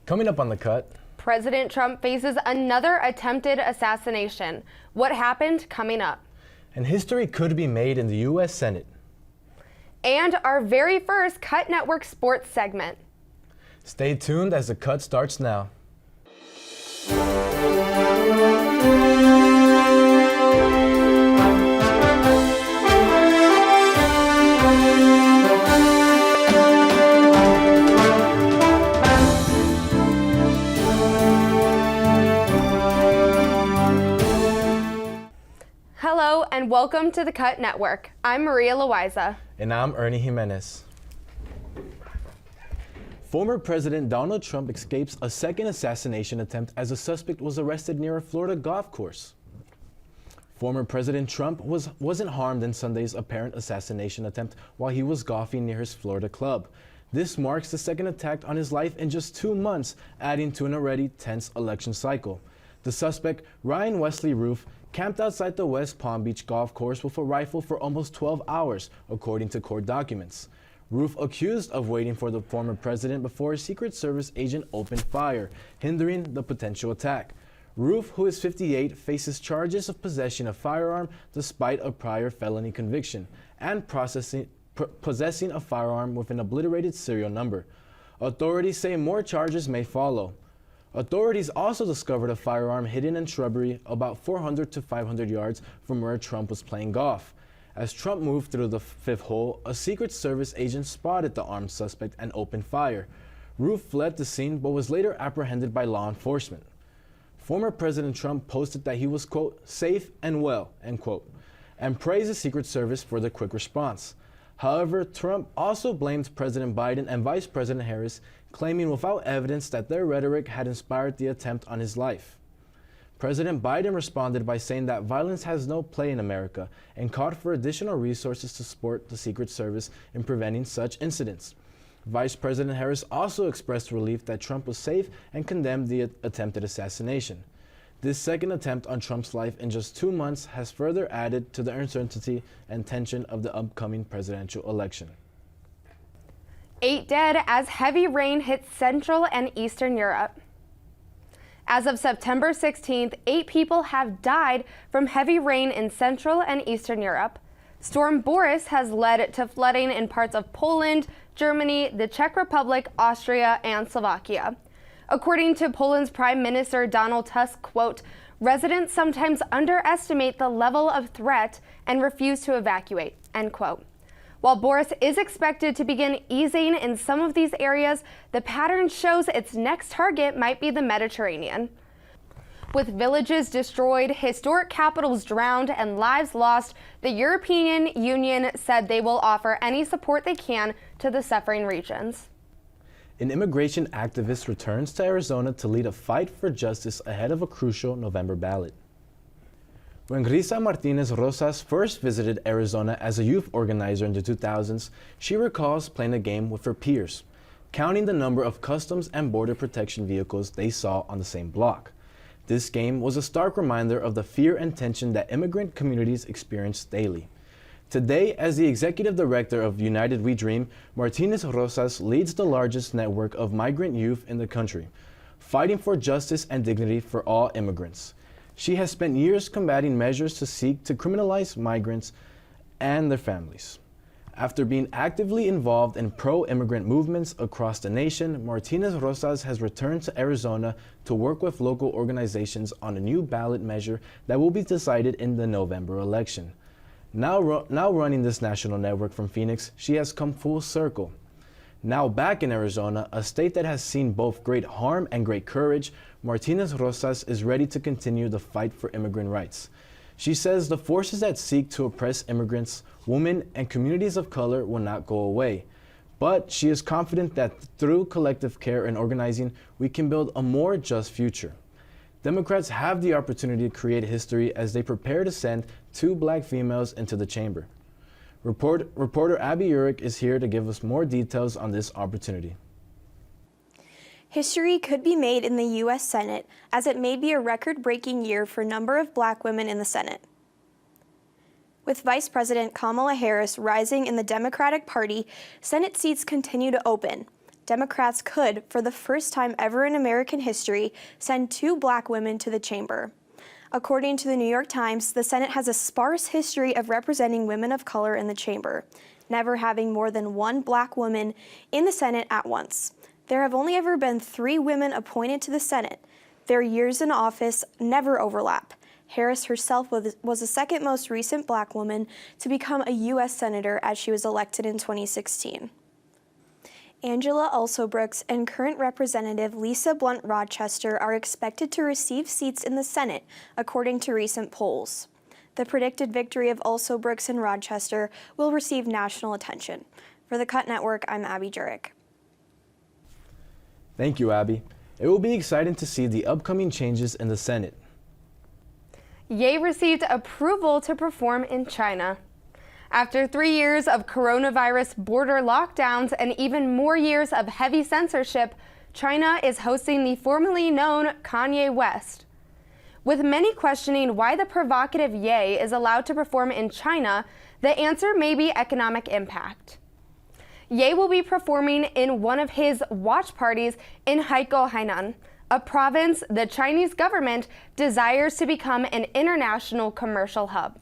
Coming up on The Cut. President Trump faces another attempted assassination. What happened? Coming up. And history could be made in the U.S. Senate. And our very first Cut Network sports segment. Stay tuned as The Cut starts now. Hello and welcome to the Cut Network. I'm Maria Loaiza. And I'm Ernie Jimenez. Former President Donald Trump escapes a second assassination attempt as a suspect was arrested near a Florida golf course. Former President Trump wasn't harmed in Sunday's apparent assassination attempt while he was golfing near his Florida club. This marks the second attack on his life in just 2 months, adding to an already tense election cycle. The suspect, Ryan Wesley Roof, camped outside the West Palm Beach golf course with a rifle for almost 12 hours, according to court documents. Roof accused of waiting for the former president before a Secret Service agent opened fire, hindering the potential attack. Roof, who is 58, faces charges of possession of a firearm despite a prior felony conviction and possessing a firearm with an obliterated serial number. Authorities say more charges may follow. Authorities also discovered a firearm hidden in shrubbery about 400 to 500 yards from where Trump was playing golf. As Trump moved through the fifth hole, a Secret Service agent spotted the armed suspect and opened fire. Roof fled the scene but was later apprehended by law enforcement. Former President Trump posted that he was, quote, safe and well, end quote, and praised the Secret Service for the quick response. However, Trump also blamed President Biden and Vice President Harris, claiming without evidence that their rhetoric had inspired the attempt on his life. President Biden responded by saying that violence has no play in America and called for additional resources to support the Secret Service in preventing such incidents. Vice President Harris also expressed relief that Trump was safe and condemned the attempted assassination. This second attempt on Trump's life in just 2 months has further added to the uncertainty and tension of the upcoming presidential election. 8 dead as heavy rain hits Central and Eastern Europe. As of September 16th, 8 people have died from heavy rain in Central and Eastern Europe. Storm Boris has led to flooding in parts of Poland, Germany, the Czech Republic, Austria, and Slovakia. According to Poland's Prime Minister Donald Tusk, quote, residents sometimes underestimate the level of threat and refuse to evacuate, end quote. While Boris is expected to begin easing in some of these areas, the pattern shows its next target might be the Mediterranean. With villages destroyed, historic capitals drowned, and lives lost, the European Union said they will offer any support they can to the suffering regions. An immigration activist returns to Arizona to lead a fight for justice ahead of a crucial November ballot. When Grisa Martinez Rosas first visited Arizona as a youth organizer in the 2000s, she recalls playing a game with her peers, counting the number of Customs and Border Protection vehicles they saw on the same block. This game was a stark reminder of the fear and tension that immigrant communities experience daily. Today, as the executive director of United We Dream, Martinez Rosas leads the largest network of migrant youth in the country, fighting for justice and dignity for all immigrants. She has spent years combating measures to seek to criminalize migrants and their families. After being actively involved in pro-immigrant movements across the nation, Martinez Rosas has returned to Arizona to work with local organizations on a new ballot measure that will be decided in the November election. Now running this national network from Phoenix, she has come full circle. Now back in Arizona, a state that has seen both great harm and great courage, Martinez Rosas is ready to continue the fight for immigrant rights. She says the forces that seek to oppress immigrants, women, and communities of color will not go away. But she is confident that through collective care and organizing, we can build a more just future. Democrats have the opportunity to create history as they prepare to send 2 black females into the chamber. Reporter Abby Urich is here to give us more details on this opportunity. History could be made in the U.S. Senate, as it may be a record-breaking year for number of black women in the Senate. With Vice President Kamala Harris rising in the Democratic Party, Senate seats continue to open. Democrats could, for the first time ever in American history, send 2 black women to the chamber. According to the New York Times, the Senate has a sparse history of representing women of color in the chamber, never having more than 1 black woman in the Senate at once. There have only ever been 3 women appointed to the Senate. Their years in office never overlap. Harris herself was the second most recent black woman to become a U.S. Senator as she was elected in 2016. Angela Alsobrooks and current Representative Lisa Blunt Rochester are expected to receive seats in the Senate, according to recent polls. The predicted victory of Alsobrooks and Rochester will receive national attention. For the Cut Network, I'm Abby Jurek. Thank you, Abby. It will be exciting to see the upcoming changes in the Senate. Ye received approval to perform in China. After 3 years of coronavirus border lockdowns and even more years of heavy censorship, China is hosting the formerly known Kanye West. With many questioning why the provocative Ye is allowed to perform in China, the answer may be economic impact. Ye will be performing in one of his watch parties in Haikou, Hainan, a province the Chinese government desires to become an international commercial hub.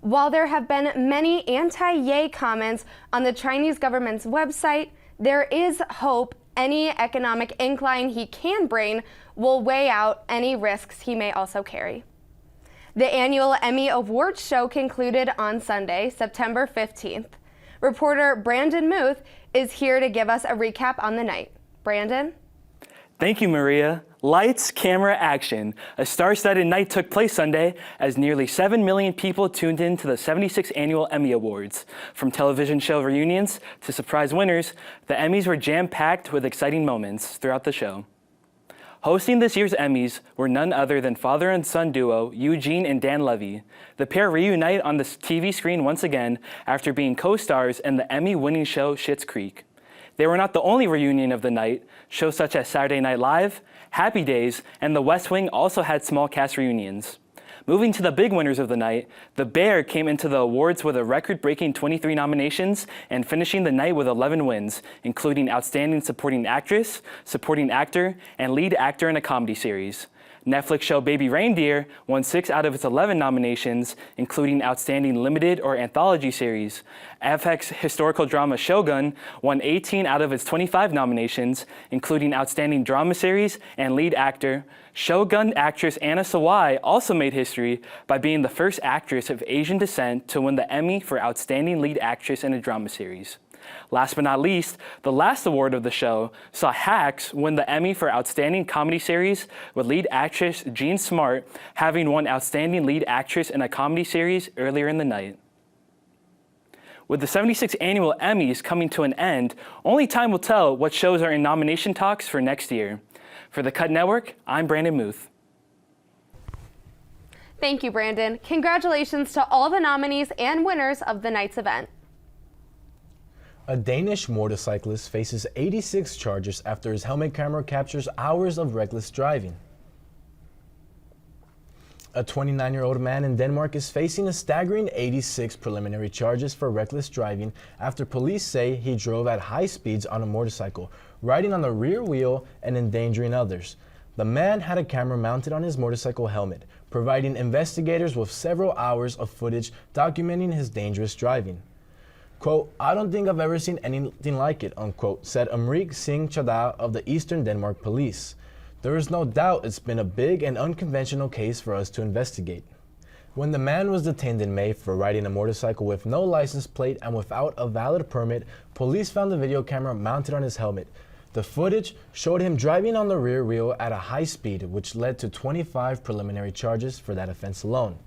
While there have been many anti-Ye comments on the Chinese government's website, there is hope any economic incline he can bring will weigh out any risks he may also carry. The annual Emmy Awards show concluded on Sunday, September 15th. Reporter Brandon Muth is here to give us a recap on the night. Brandon? Thank you, Maria. Lights, camera, action. A star-studded night took place Sunday as nearly 7 million people tuned in to the 76th Annual Emmy Awards. From television show reunions to surprise winners, the Emmys were jam-packed with exciting moments throughout the show. Hosting this year's Emmys were none other than father and son duo Eugene and Dan Levy. The pair reunite on the TV screen once again after being co-stars in the Emmy-winning show Schitt's Creek. They were not the only reunion of the night. Shows such as Saturday Night Live, Happy Days, and The West Wing also had small cast reunions. Moving to the big winners of the night, The Bear came into the awards with a record-breaking 23 nominations and finishing the night with 11 wins, including Outstanding Supporting Actress, Supporting Actor, and Lead Actor in a Comedy Series. Netflix show Baby Reindeer won 6 out of its 11 nominations, including Outstanding Limited or Anthology Series. FX historical drama Shogun won 18 out of its 25 nominations, including Outstanding Drama Series and Lead Actor. Shogun actress Anna Sawai also made history by being the first actress of Asian descent to win the Emmy for Outstanding Lead Actress in a Drama Series. Last but not least, the last award of the show saw Hacks win the Emmy for Outstanding Comedy Series, with lead actress Jean Smart having won Outstanding Lead Actress in a Comedy Series earlier in the night. With the 76th Annual Emmys coming to an end, only time will tell what shows are in nomination talks for next year. For the Cut Network, I'm Brandon Muth. Thank you, Brandon. Congratulations to all the nominees and winners of the night's event. A Danish motorcyclist faces 86 charges after his helmet camera captures hours of reckless driving. A 29-year-old man in Denmark is facing a staggering 86 preliminary charges for reckless driving after police say he drove at high speeds on a motorcycle, riding on the rear wheel and endangering others. The man had a camera mounted on his motorcycle helmet, providing investigators with several hours of footage documenting his dangerous driving. Quote, "I don't think I've ever seen anything like it," unquote, said Amrik Singh Chadha of the Eastern Denmark Police. "There is no doubt it's been a big and unconventional case for us to investigate." When the man was detained in May for riding a motorcycle with no license plate and without a valid permit, police found the video camera mounted on his helmet. The footage showed him driving on the rear wheel at a high speed, which led to 25 preliminary charges for that offense alone.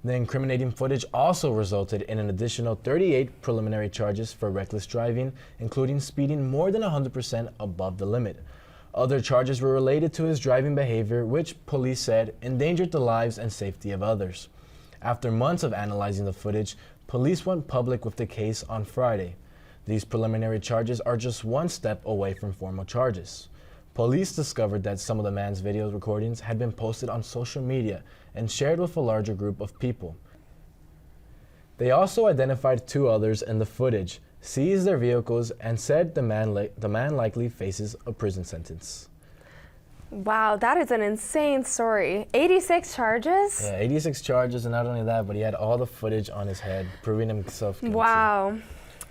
The incriminating footage also resulted in an additional 38 preliminary charges for reckless driving, including speeding more than 100% above the limit. Other charges were related to his driving behavior, which police said endangered the lives and safety of others. After months of analyzing the footage, police went public with the case on Friday. These preliminary charges are just one step away from formal charges. Police discovered that some of the man's video recordings had been posted on social media and shared with a larger group of people. They also identified 2 others in the footage. seized their vehicles, and said the man likely faces a prison sentence. Wow, that is an insane story. 86 charges? Yeah, 86 charges, and not only that, but he had all the footage on his head, proving himself guilty. Wow.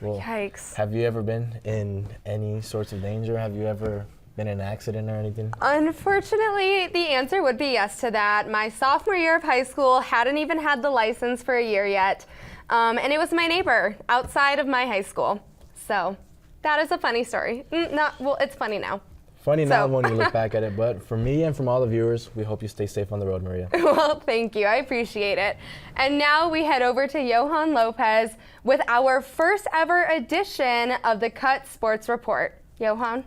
Well, Yikes. have you ever been in any sorts of danger? Have you ever been in an accident or anything? Unfortunately, the answer would be yes to that. My sophomore year of high school, hadn't even had the license for a year yet, and it was my neighbor outside of my high school. So that is a funny story. Well, it's funny now. Funny now when you look back at it, but for me and from all the viewers, we hope you stay safe on the road, Maria. Well, thank you. I appreciate it. And now we head over to Johan Lopez with our first ever edition of the Cut Sports Report. Johan?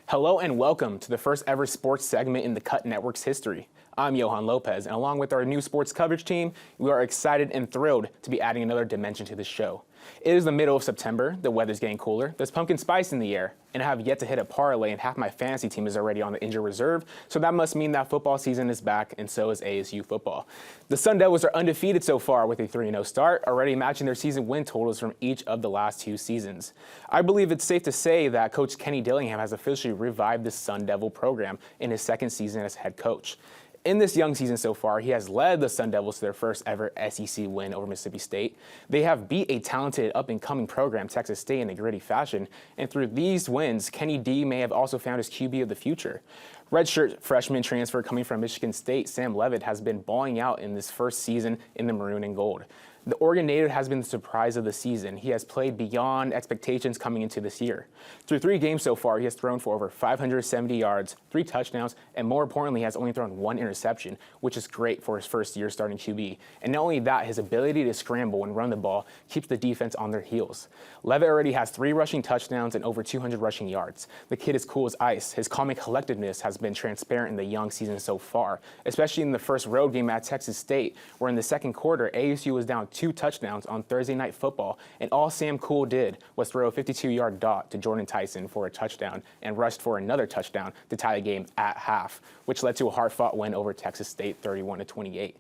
Hello and welcome to the first ever sports segment in the Cut Network's history. I'm Johan Lopez, and along with our new sports coverage team, we are excited and thrilled to be adding another dimension to the show. It is the middle of September, the weather's getting cooler, there's pumpkin spice in the air, and I have yet to hit a parlay, and half my fantasy team is already on the injured reserve, so that must mean that football season is back, and so is ASU football. The Sun Devils are undefeated so far with a 3-0 start, already matching their season win totals from each of the last 2 seasons. I believe it's safe to say that Coach Kenny Dillingham has officially revived the Sun Devil program in his second season as head coach. In this young season so far, he has led the Sun Devils to their first ever SEC win over Mississippi State. They have beat a talented up-and-coming program, Texas State, in a gritty fashion. And through these wins, Kenny D may have also found his QB of the future. Redshirt freshman transfer coming from Michigan State, Sam Levitt, has been balling out in this first season in the maroon and gold. The Oregon native has been the surprise of the season. He has played beyond expectations coming into this year. Through 3 games so far, he has thrown for over 570 yards, 3 touchdowns, and more importantly, has only thrown 1 interception, which is great for his first year starting QB. And not only that, his ability to scramble and run the ball keeps the defense on their heels. Levitt already has 3 rushing touchdowns and over 200 rushing yards. The kid is cool as ice. His calm and collectedness has been transparent in the young season so far, especially in the first road game at Texas State, where in the second quarter, ASU was down 2 touchdowns on Thursday Night Football, and all Sam Cool did was throw a 52-yard dot to Jordan Tyson for a touchdown and rushed for another touchdown to tie the game at half, which led to a hard-fought win over Texas State 31-28.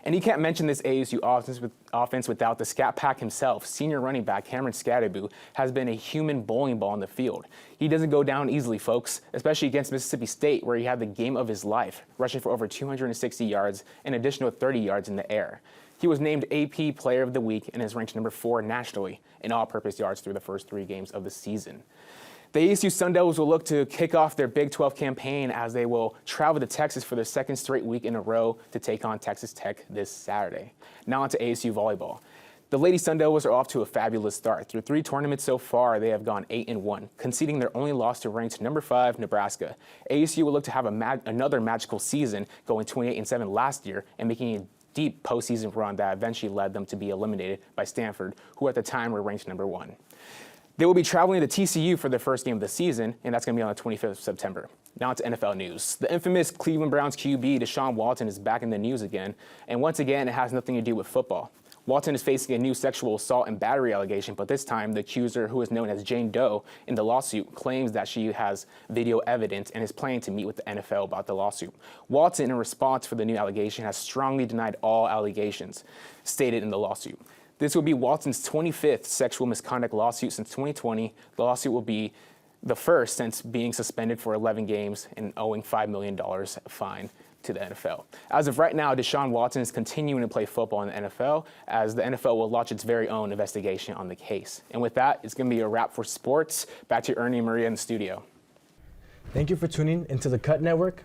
And you can't mention this ASU offense without the Scat Pack himself. Senior running back Cameron Scatterbu has been a human bowling ball in the field. He doesn't go down easily, folks, especially against Mississippi State, where he had the game of his life, rushing for over 260 yards and an additional 30 yards in the air. He was named AP Player of the Week and is ranked number 4 nationally in all-purpose yards through the first 3 games of the season. The ASU Sun Devils will look to kick off their Big 12 campaign as they will travel to Texas for their second straight week in a row to take on Texas Tech this Saturday. Now on to ASU volleyball. The Lady Sun Devils are off to a fabulous start. Through 3 tournaments so far, they have gone 8-1, conceding their only loss to ranked number 5 Nebraska. ASU will look to have another magical season, going 28-7 last year and making a deep postseason run that eventually led them to be eliminated by Stanford, who at the time were ranked number 1. They will be traveling to TCU for their first game of the season, and that's going to be on the 25th of September. Now to NFL news. The infamous Cleveland Browns QB Deshaun Watson is back in the news again, and once again, it has nothing to do with football. Watson is facing a new sexual assault and battery allegation, but this time the accuser, who is known as Jane Doe in the lawsuit, claims that she has video evidence and is planning to meet with the NFL about the lawsuit. Watson, in response for the new allegation, has strongly denied all allegations stated in the lawsuit. This will be Watson's 25th sexual misconduct lawsuit since 2020. The lawsuit will be the first since being suspended for 11 games and owing $5 million fine to the NFL. As of right now, Deshaun Watson is continuing to play football in the NFL as the NFL will launch its very own investigation on the case. And with that, it's going to be a wrap for sports. Back to Ernie and Maria in the studio. Thank you for tuning into the Cut Network.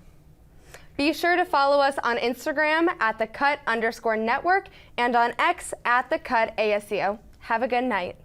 Be sure to follow us on Instagram at @thecut_network and on X @thecut ASU. Have a good night.